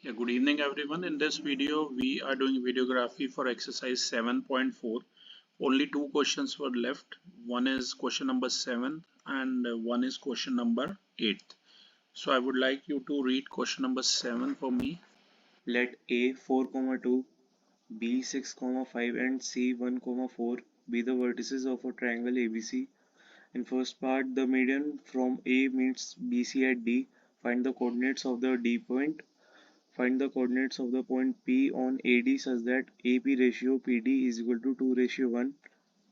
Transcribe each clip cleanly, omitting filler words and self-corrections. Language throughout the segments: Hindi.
Yeah, good evening everyone. In this video, we are doing videography for exercise 7.4. Only two questions were left. One is question number 7 and one is question number 8. So I would like you to read question number 7 for me. Let A 4, 2, B 6, 5 and C 1, 4 be the vertices of a triangle ABC. In first part, the median from A meets BC at D. Find the coordinates of the D point. Find the coordinates of the point P on AD such that AP ratio PD is equal to 2:1.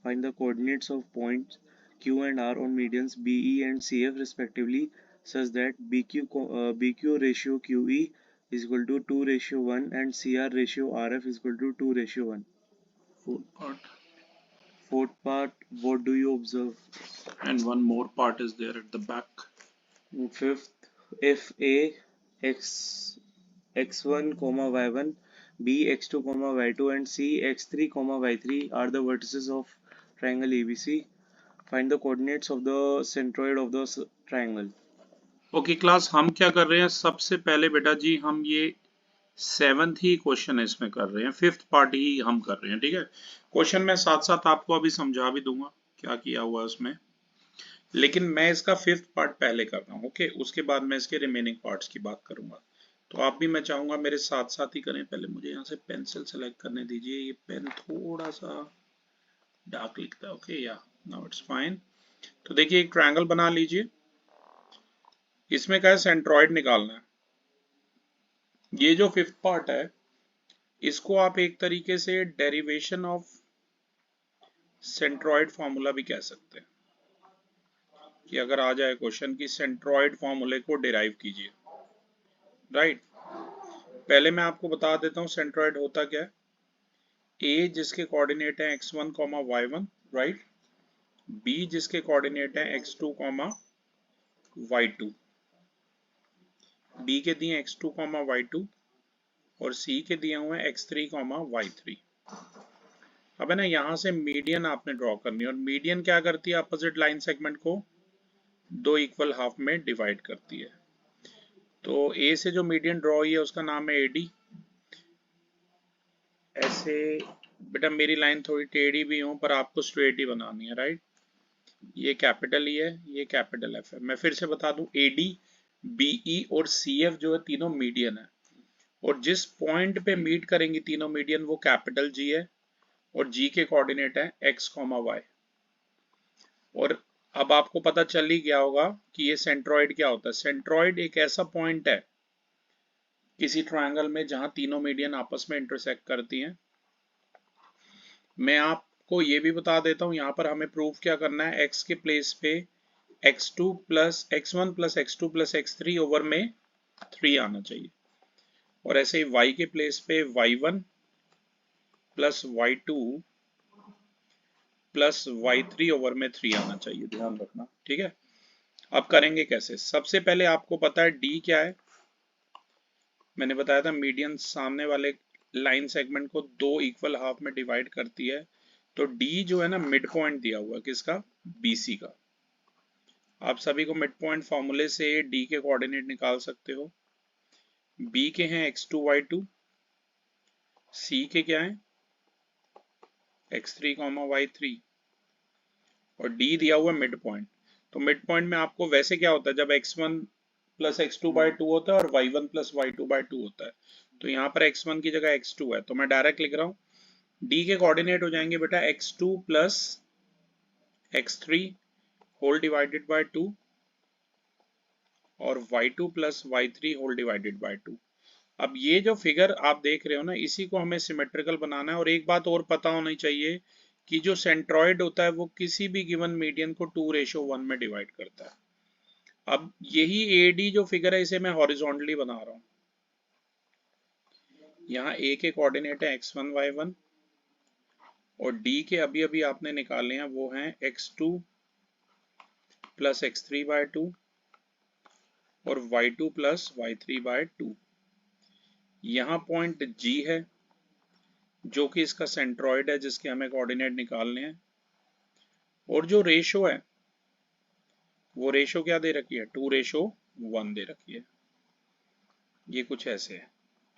Find the coordinates of points Q and R on medians BE and CF respectively such that BQ ratio QE is equal to 2:1 and CR ratio RF is equal to 2:1. Fourth part. Fourth part, what do you observe? And one more part is there at the back. Fifth, if A x1, y1, B x2, y2 and C x3, y3 are the vertices of triangle ABC. Find the coordinates of the centroid of the triangle. Okay class, हम क्या कर रहे हैं सबसे पहले बेटा जी, हम ये 7th ही क्वेश्चन इसमें कर रहे हैं, 5th पार्ट ही हम कर रहे हैं। ठीक है, क्वेश्चन मैं साथ साथ आपको अभी समझा भी दूंगा क्या किया हुआ है उसमें, लेकिन मैं इसका 5th पार्ट पहले कर रहा हूँ। ओके, उसके बाद मैं इसके रिमेनिंग पार्ट्स की बात करूंगा। तो आप भी, मैं चाहूंगा मेरे साथ साथ ही करें। पहले मुझे यहाँ से पेंसिल सेलेक्ट करने दीजिए, ये पेन थोड़ा सा डार्क लिखता है। ओके, या नाउ इट्स फाइन। तो देखिए, एक ट्रायंगल बना लीजिए। इसमें क्या है, सेंट्रॉइड निकालना है। ये जो 5th पार्ट है, इसको आप एक तरीके से डेरिवेशन ऑफ सेंट्रॉइड फॉर्मूला भी कह सकते हैं, कि अगर आ जाए क्वेश्चन की सेंट्रॉइड फॉर्मूले को डिराइव कीजिए। राइट, पहले मैं आपको बता देता हूं सेंट्रॉइड होता क्या है। ए जिसके कोऑर्डिनेट है x1, y1, राइट। बी जिसके कोऑर्डिनेट है x2, y2। बी के दिए x2, y2 और सी के दिए हुए x3, y3। अब है ना, यहां से मीडियन आपने ड्रॉ करनी है, और मीडियन क्या करती है, अपोजिट लाइन सेगमेंट को दो इक्वल हाफ में डिवाइड करती है। तो ए से जो मीडियन ड्रॉ हुई है उसका नाम है एडी। ऐसे बेटा मेरी लाइन थोड़ी टेढ़ी भी हो, पर आपको स्ट्रेट ही बनानी है, राइट। ये कैपिटल ई है, ये कैपिटल एफ है। मैं फिर से बता दूं, एडी, बीई और सीएफ जो है तीनों मीडियन है, और जिस पॉइंट पे मीट करेंगी तीनों मीडियन वो कैपिटल जी है, और जी के कोऑर्डिनेट है एक्स, वाई। और अब आपको पता चल ही गया होगा कि ये सेंट्रॉइड क्या होता है। सेंट्रॉइड एक ऐसा पॉइंट है किसी ट्रायंगल में जहां तीनों मीडियन आपस में इंटरसेक्ट करती हैं। मैं आपको ये भी बता देता हूं, यहां पर हमें प्रूफ क्या करना है। x के प्लेस पे x2 plus x1 plus x2 plus x3 over में 3 आना चाहिए, और ऐसे ही y के प्लेस पे y1 plus y2 plus y3 over में 3 आना चाहिए, ध्यान रखना। ठीक है, अब करेंगे कैसे। सबसे पहले आपको पता है d क्या है, मैंने बताया था मीडियन सामने वाले लाइन सेगमेंट को दो इक्वल हाफ में डिवाइड करती है। तो d जो है ना, मिड पॉइंट दिया हुआ है किसका, BC का। आप सभी को मिड पॉइंट फॉर्मूले से d के कोऑर्डिनेट निकाल सकते हो। b के हैं x2, y2, c के क्या है x3, y3, और d दिया हुआ मिड पॉइंट। तो मिड पॉइंट में आपको वैसे क्या होता है, जब x1 प्लस x2/2 होता है और y1 प्लस y2/2 होता है, तो यहाँ पर x1 की जगह x2 है, तो मैं डायरेक्ट लिख रहा हूँ d के कोऑर्डिनेट हो जाएंगे बेटा x2 plus x3 whole divided by 2 और y2 plus y3 whole divided by 2। अब ये जो फिगर आप देख रहे हो ना, इसी को हमें सिमेट्रिकल बनाना है। और एक बात और पता होनी चाहिए कि जो सेंट्रॉइड होता है वो किसी भी गिवन मीडियन को 2:1 में डिवाइड करता है। अब यही AD जो फिगर है इसे मैं हॉरिजॉन्टली बना रहा हूं। यहाँ A के कोऑर्डिनेट है x1, y1, और D के अभी अभी आपने निकाले हैं वो हैं x2 प्लस x3/2 और y2 प्लस y3/2। यहाँ पॉइंट G है जो कि इसका सेंट्रॉइड है जिसके हमें कोऑर्डिनेट निकालने हैं, और जो रेशो है वो रेशो क्या दे रखी है, 2:1 दे रखी है। ये कुछ ऐसे है।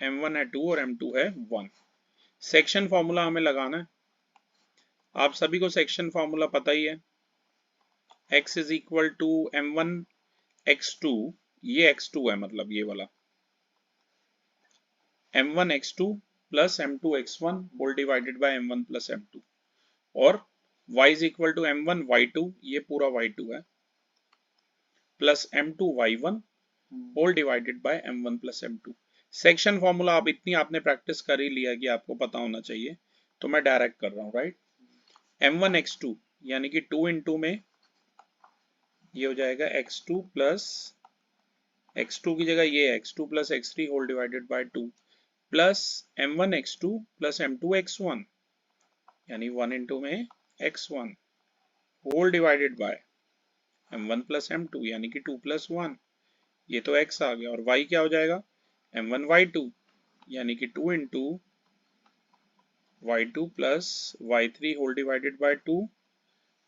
m1 है 2 और m2 है 1। सेक्शन फॉर्मूला हमें लगाना है, आप सभी को सेक्शन फॉर्मूला पता ही है, x is equal to m1 x2, ये x2 है मतलब ये वाला, m1 x2 plus m2 x1 whole divided by m1 plus m2, और y is equal to m1 y2, ये पूरा y2 है, plus m2 y1 whole divided by m1 plus m2। Section formula अब इतनी आपने प्रैक्टिस कर ही लिया कि आपको पता होना चाहिए, तो मैं डायरेक्ट कर रहा हूँ, राइट। m1 x2 यानी कि 2 इंटू में ये हो जाएगा x2 प्लस x2 की जगह ये x2 plus x3 whole divided by 2 plus m1 x2 plus m2 x1 यानी 1 इंटू में x1 whole divided by m1 plus m2 यानी कि 2 प्लस 1, ये तो x आ गया, और y क्या हो जाएगा m1 y2 यानी कि 2 into y2 plus y3 whole divided by 2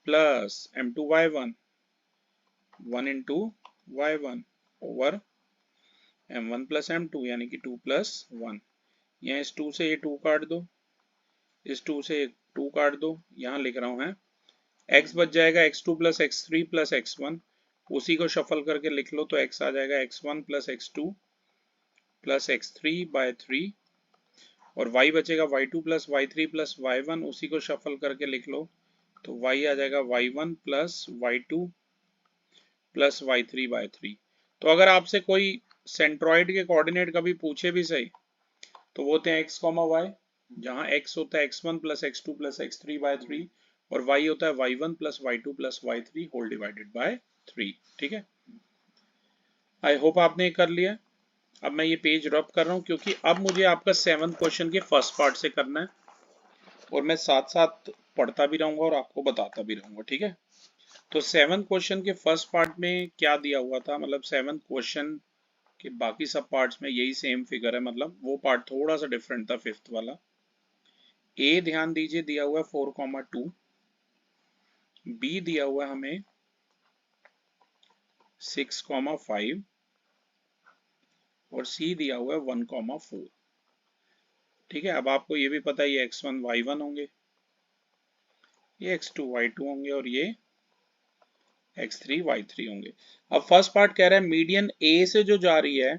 plus m2 y1 1 into y1 over m1 plus m2 यानी कि 2 प्लस 1। यहाँ इस 2 से ये 2 काट दो, इस 2 से 2 काट दो, यहाँ लिख रहा हूँ है x बच जाएगा x2 plus x3 plus x1, उसी को शफल करके लिख लो तो x आ जाएगा x1 plus x2 plus x3 bye 3, और y बचेगा y2 plus y3 plus y1, उसी को शफल करके लिख लो तो y आ जाएगा y1 plus y2 plus y3 bye 3। तो अगर आपसे कोई सेंट्रॉइड के कोऑर्डिनेट कभी पूछे भी सही, तो वो होते हैं x, y, जहाँ x होता है x1 plus x2 plus x3 bye 3 और y होता है y1 plus y2 plus y3 whole divided by 3। ठीक है, आई होप आपने कर लिया। अब मैं ये पेज रब कर रहा हूँ क्योंकि अब मुझे आपका 7th क्वेश्चन के फर्स्ट पार्ट से करना है, और मैं साथ साथ पढ़ता भी रहूंगा और आपको बताता भी रहूंगा। ठीक है, तो 7th क्वेश्चन के फर्स्ट पार्ट में क्या दिया हुआ था, मतलब 7th क्वेश्चन के बाकी सब पार्ट्स में यही सेम फिगर है, मतलब वो पार्ट थोड़ा सा डिफरेंट था फिफ्थ वाला। ए ध्यान दीजिए दिया हुआ है 4,2, बी दिया हुआ है हमें 6,5 और सी दिया हुआ है 1,4। ठीक है, अब आपको ये भी पता है ये x1 y1 होंगे, ये x2 y2 होंगे और ये x3 y3 होंगे। अब फर्स्ट पार्ट कह रहा है मीडियन ए से जो जा रही है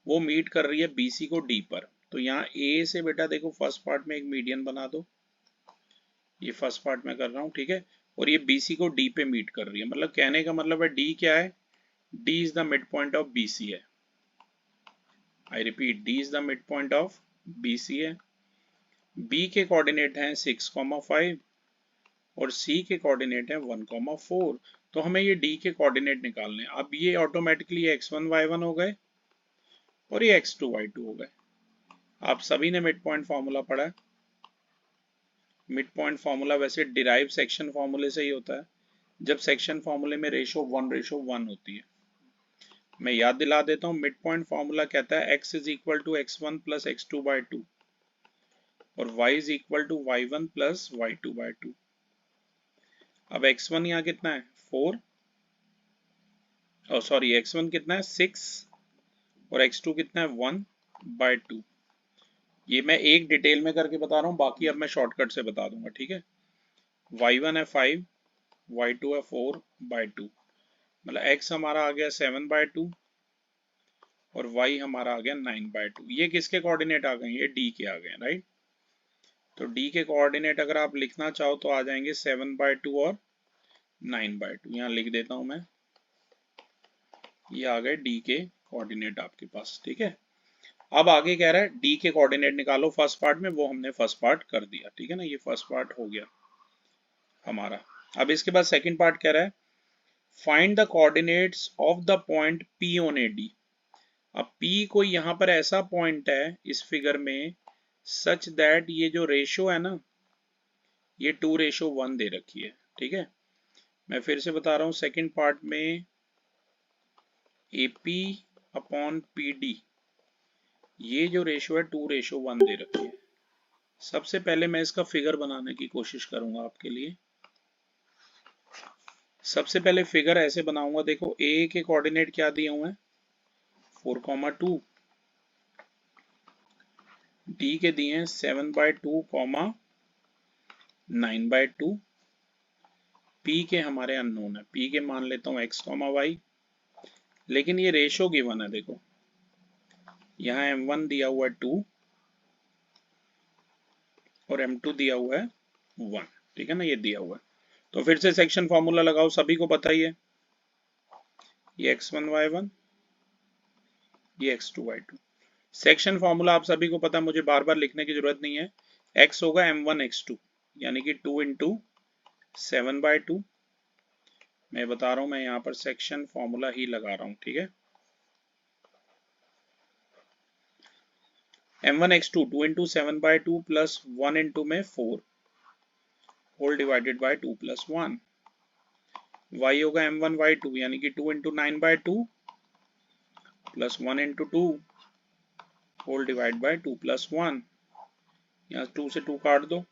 वो मीट कर रही है BC को D पर, तो यहाँ A से बेटा देखो फर्स्ट पार्ट में एक मीडियन बना दो, ये फर्स्ट पार्ट में कर रहा हूँ। ठीक है, और ये BC को D पे मीट कर रही है, मतलब कहने का मतलब है D क्या है, D is the mid point of BC है। I repeat, D is the mid point of BC है। B के कोऑर्डिनेट हैं 6,5 और C के कोऑर्डिनेट हैं 1,4, तो हमें ये D के कोऑर्डिनेट निकालने हैं। अब ये ऑटोमेटिकली x1 y1 हो गए और ये x2 y2 हो गए। आप सभी ने मिड पॉइंट फॉर्मूला पढ़ा है, मिड पॉइंट फॉर्मूला वैसे डिराइव सेक्शन फॉर्मूले से ही होता है, जब सेक्शन फॉर्मूले में रेशो 1:1 होती है। मैं याद दिला देता हूँ, मिड पॉइंट फॉर्मूला कहता है x is equal to x1 plus x2 by 2 और y is equal to y1 plus y2 by 2। अब x1 यहाँ कितना है 4, और सॉरी x1 कितना है 6 और x2 कितना है 1 बाय 2। ये मैं एक डिटेल में करके बता रहा हूँ, बाकी अब मैं शॉर्टकट से बता दूंगा। ठीक है, y1 है 5, y2 है 4 बाय 2, मतलब x हमारा आ गया 7 बाय 2 और y हमारा आ गया 9 बाय 2। ये किसके कोऑर्डिनेट आ गए, ये D के आ गए, राइट। तो D के कोऑर्डिनेट अगर आप लिखना चाहो तो आ जाएंगे 7 बाय 2 और 9 बाय 2, यहाँ लिख देता हूँ मैं, ये आ गए D के कोऑर्डिनेट आपके पास। ठीक है, अब आगे कह रहा है D के कोऑर्डिनेट निकालो फर्स्ट पार्ट में, वो हमने फर्स्ट पार्ट कर दिया। ठीक है ना, ये फर्स्ट पार्ट हो गया हमारा। अब इसके बाद सेकंड पार्ट कह रहा है find the coordinates of the point P on AD। अब P कोई यहाँ पर ऐसा पॉइंट है इस फिगर में सच दैट ये जो रेशो है ना ये 2:1 दे रखी है। ठीक है, मैं फिर से बता रहा हूँ, सेकंड पार्ट में AP अपॉन PD ये जो रेशो है 2:1 दे रखी है। सबसे पहले मैं इसका फिगर बनाने की कोशिश करूंगा आपके लिए। सबसे पहले फिगर ऐसे बनाऊंगा, देखो A के कोऑर्डिनेट क्या दिए हुए हैं 4,2 डी के दिए हैं 7/2 कॉमा 9/2। पी के हमारे अननोन है, पी के मान लेता हूँ x कॉमा वाई, लेकिन ये रेशो गिवन है। देखो यहाँ m1 दिया हुआ है 2 और m2 दिया हुआ है 1, ठीक है ना, ये दिया हुआ है। तो फिर से सेक्शन फॉर्मूला लगाओ, सभी को पता ही है, ये x1 y1, ये x2 y2। सेक्शन फॉर्मूला आप सभी को पता है, मुझे बार बार लिखने की जरूरत नहीं है। x होगा m1 x2 यानी कि 2 इंटू 7/2। मैं बता रहा हूं, मैं यहाँ पर सेक्शन फॉर्मूला ही लगा रहा हूं, ठीक है। m1 x2 2 into 7/2 plus 1 into में 4 whole divided by 2 plus 1। y होगा m1 y2 यानी कि 2 into 9/2 plus 1 into 2 whole divide by 2 plus 1। यहाँ 2 से 2 काट दो,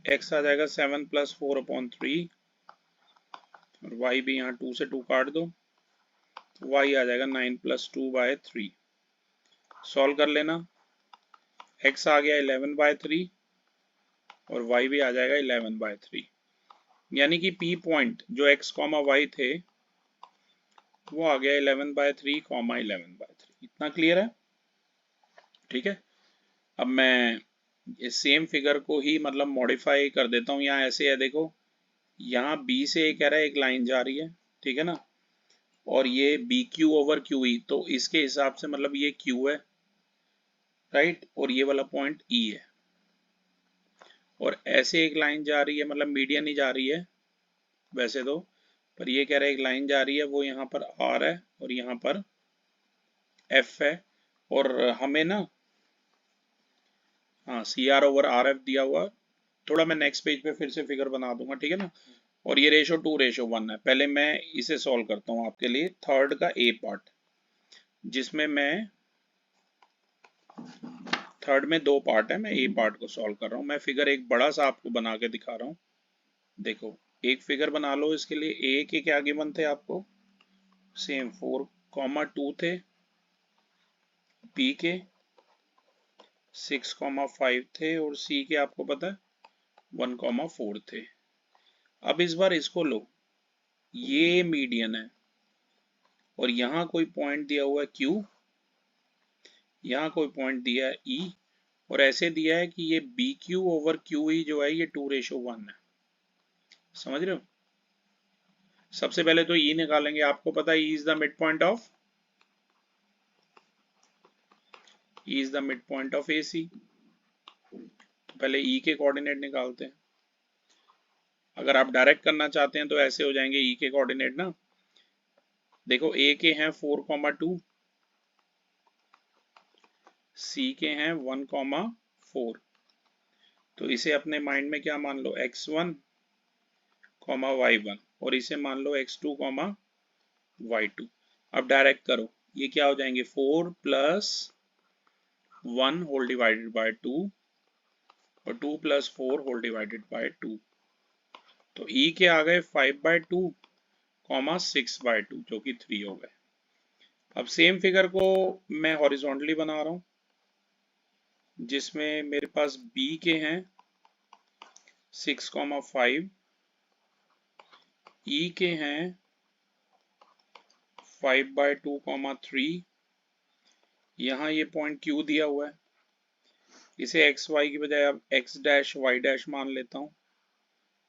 x आ जाएगा 7 प्लस 4/3 और y भी यहाँ 2 से 2 काट दो, तो y आ जाएगा 9 प्लस 2/3। सॉल्व कर लेना, x आ गया 11/3 और y भी आ जाएगा 11/3, यानी कि p पॉइंट जो x, y थे वो आ गया 11/3, 11/3। इतना क्लियर है, ठीक है। अब मैं इस सेम फिगर को ही मतलब मॉडिफाई कर देता हूँ। यहाँ ऐसे है, देखो यहाँ b से कह रहा है एक लाइन जा रही है, ठीक है ना, और ये B Q over Q E, तो इसके हिसाब से मतलब ये q है, राइट, और ये वाला पॉइंट e है, और ऐसे एक लाइन जा रही है, मतलब मीडियन ही जा रही है वैसे तो, पर ये कह रहा है एक लाइन जा रही है, वो यहाँ पर r है और यहाँ पर f है, और हमें ना हाँ C R over R F दिया हुआ। थोड़ा मैं नेक्स्ट पेज पे फिर से फिगर बना दूंगा, ठीक है ना। और ये रेशो 2:1 है। पहले मैं इसे सॉल्व करता हूँ आपके लिए, थर्ड का ए पार्ट, जिसमें मैं थर्ड में 2 पार्ट है, मैं ए पार्ट को सॉल्व कर रहा हूँ। मैं फिगर एक बड़ा सा आपको बना के दिखा रहा हूँ। देखो एक फिगर बना लो, इसके लिए ए के क्या गिवन थे आपको, सेम 4,2 थे, पी के 6,5 थे, और सी के आपको पता है 1,4 थे। अब इस बार इसको लो, ये मीडियन है और यहाँ कोई पॉइंट दिया हुआ है Q, यहाँ कोई पॉइंट दिया है E, और ऐसे दिया है कि ये BQ ओवर QE जो है ये 2:1 है। समझ रहे हो। सबसे पहले तो E निकालेंगे, आपको पता है E is the mid point of AC। तो पहले E के कोऑर्डिनेट निकालते हैं। अगर आप डायरेक्ट करना चाहते हैं तो ऐसे हो जाएंगे E के कोऑर्डिनेट ना। देखो A के हैं 4,2, C के हैं 1,4, तो इसे अपने माइंड में क्या मान लो, x1, y1, और इसे मान लो x2, y2। अब डायरेक्ट करो, ये क्या हो जाएंगे 4 प्लस 1 होल डिवाइडेड बाय 2 और 2 प्लस 4 होल डिवाइडेड बाय 2। तो E के आ गए 5/2, 6/2, जो कि 3 हो गए। अब सेम फिगर को मैं हॉरिजॉन्टली बना रहा हूं, जिसमें मेरे पास B के हैं 6,5, E के हैं 5/2, 3। यहाँ ये पॉइंट Q दिया हुआ है, इसे एक्स वाई की बजाय अब एक्स डैश वाई डैश मान लेता हूँ,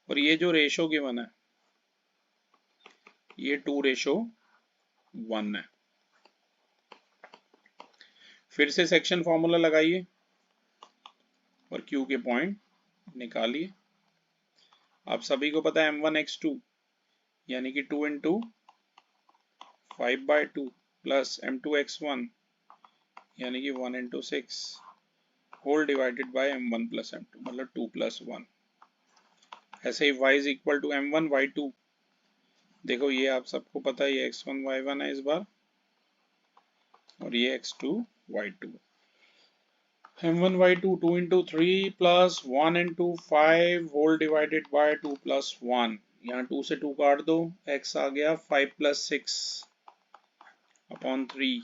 और ये जो रेशो गिवन है ये 2:1 है। फिर से सेक्शन फॉर्मूला लगाइए और Q के पॉइंट निकालिए। आप सभी को पता है m1 x2 यानी कि 2 इंटू 5/2 प्लस m2 x1 यानी कि 1 into 6 whole divided by m1 plus m2 मतलब 2 प्लस 1। ऐसे ही y is equal to m1 y2। देखो ये आप सबको पता है, ये x1 y1 है इस बार, और ये x2 y2। m1 y2 2 into 3 plus 1 into 5 whole divided by 2 plus 1। यहाँ 2 से 2 काट दो, x आ गया 5 plus 6/3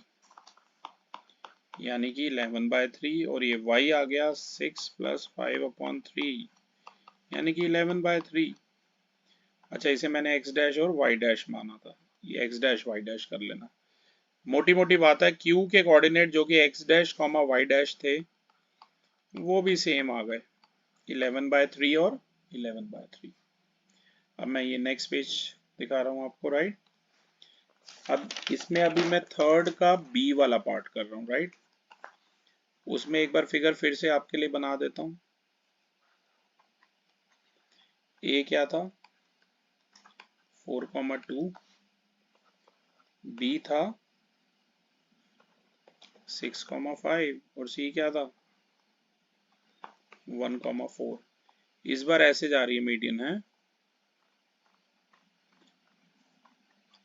यानी कि 11/3, और ये y आ गया 6 + 5/3 यानी कि 11/3। अच्छा, इसे मैंने x डैश और y डैश माना था, ये x डैश y डैश कर लेना। मोटी मोटी बात है, q के कोऑर्डिनेट जो कि x dash comma y dash थे वो भी सेम आ गए, 11/3 और 11/3। अब मैं ये नेक्स्ट पेज दिखा रहा हूँ आपको, राइट। अब इसमें अभी मैं थर्ड का बी वाला पार्ट कर रहा हूँ, राइट। उसमें एक बार फिगर फिर से आपके लिए बना देता हूँ। ए क्या था, 4,2, बी था 6,5 और सी क्या था 1,4। इस बार ऐसे जा रही है मीडियन है,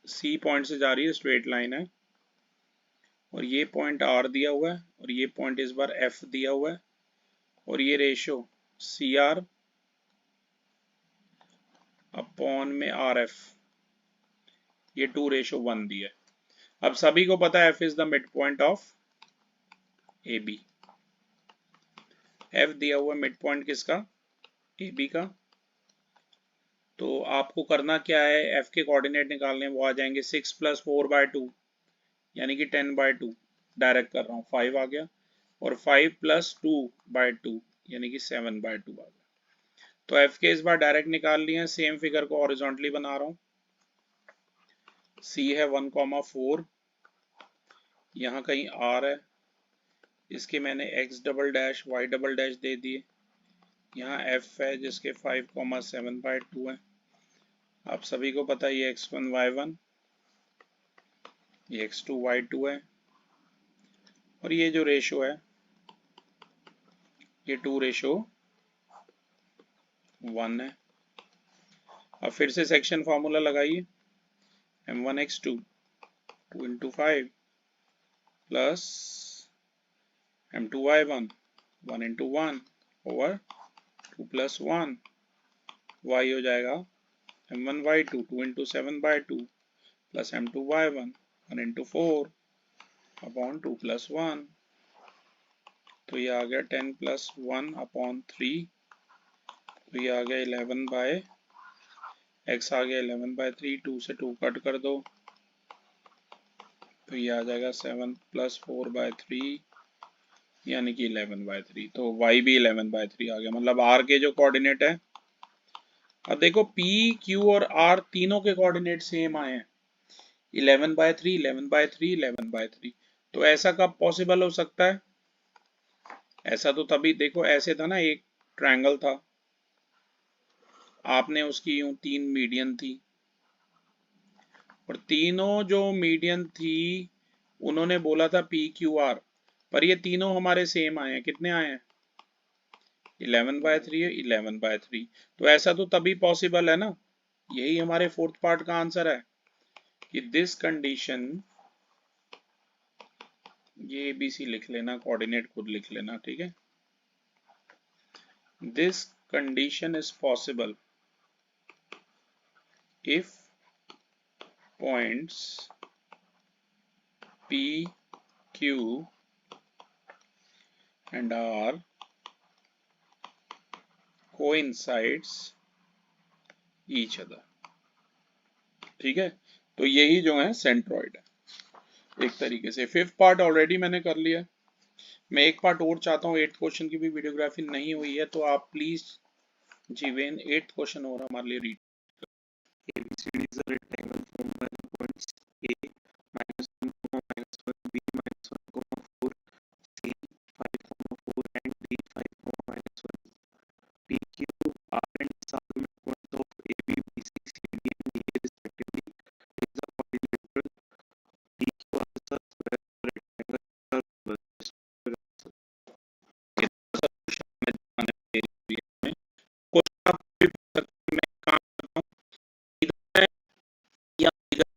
सी पॉइंट से जा रही है, स्ट्रेट लाइन है, और ये पॉइंट आर दिया हुआ है और ये पॉइंट इस बार एफ दिया हुआ है, और ये रेशो सी आर अपॉन में आर एफ, ये 2:1 दिया है। अब सभी को पता है F is the mid point of A B. F दिया हुआ मिड पॉइंट किसका, ए बी का। तो आपको करना क्या है, एफ के कोऑर्डिनेट निकालने, वो आ जाएंगे 6 + 4/2 यानी कि 10/2। डायरेक्ट कर रहा हूँ, 5 आ गया, और 5 + 2/2 यानी कि 7/2 आ गया। तो एफ के इस बार डायरेक्ट निकाल लिए हैं। सेम फिगर को हॉरिजॉन्टली बना रहा हूँ। सी है 1,4, यहाँ कहीं आर है, इसके मैंने x double dash y double dash दे दिए। यहाँ f है जिसके 5,7/2 है। आप सभी को पता है ये x1 y1, ये x2 y2 है, और ये जो रेशो है ये 2:1 है। अब फिर से सेक्शन फार्मूला लगाइए, m1x2 2 × 5 plus m2y1 1 × 1 over 2 + 1, y हो जाएगा m1y2 2 × 7/2 प्लस m2y1 1 × 4 अपॉन 2 + 1। तो ये आ गया 10 + 1/3, तो ये आ गया 11 x आ गया 11/3, 2 से 2 कट कर दो, तो ये आ जाएगा 7 + 4/3 यानी कि 11/3। तो y भी 11/3 आ गया, मतलब r के जो कोऑर्डिनेट है। अब देखो p q और r तीनों के कोऑर्डिनेट सेम आए हैं, 11/3 11/3 11/3। तो ऐसा कब पॉसिबल हो सकता है, ऐसा तो तभी देखो ऐसे था ना, एक ट्रायंगल था, आपने उसकी यूं 3 मीडियन थी, और तीनों जो मीडियन थी उन्होंने बोला था पी क्यू आर, पर ये तीनों हमारे सेम आए हैं। कितने आए हैं, 11/3 है, 11/3। तो ऐसा तो तभी पॉसिबल है ना, यही हमारे फोर्थ पार्ट का आंसर है कि दिस कंडीशन, ये एबीसी लिख लेना, कोऑर्डिनेट खुद लिख लेना, ठीक है। This condition is possible if points P, Q and R coincides each other। ठीक है, तो यही जो है सेंट्रॉइड है एक तरीके से। फिफ्थ पार्ट ऑलरेडी मैंने कर लिया, मैं एक पार्ट और चाहता हूँ। 8th क्वेश्चन की भी वीडियोग्राफी नहीं हुई है, तो आप प्लीज जीवेन 8th क्वेश्चन और हमारे लिए read. ABCD is a rectangle formed by the points A -1, -1, B -1, 4, C 5, 4 and D 5, -1. PQ are and are the midpoints of AB, BC, CD and DA respectively. Is the quadrilateral PQ are the square rectangle question आप भी पूछ सकते हैं, मैं काम करता हूँ, इधर है या इधर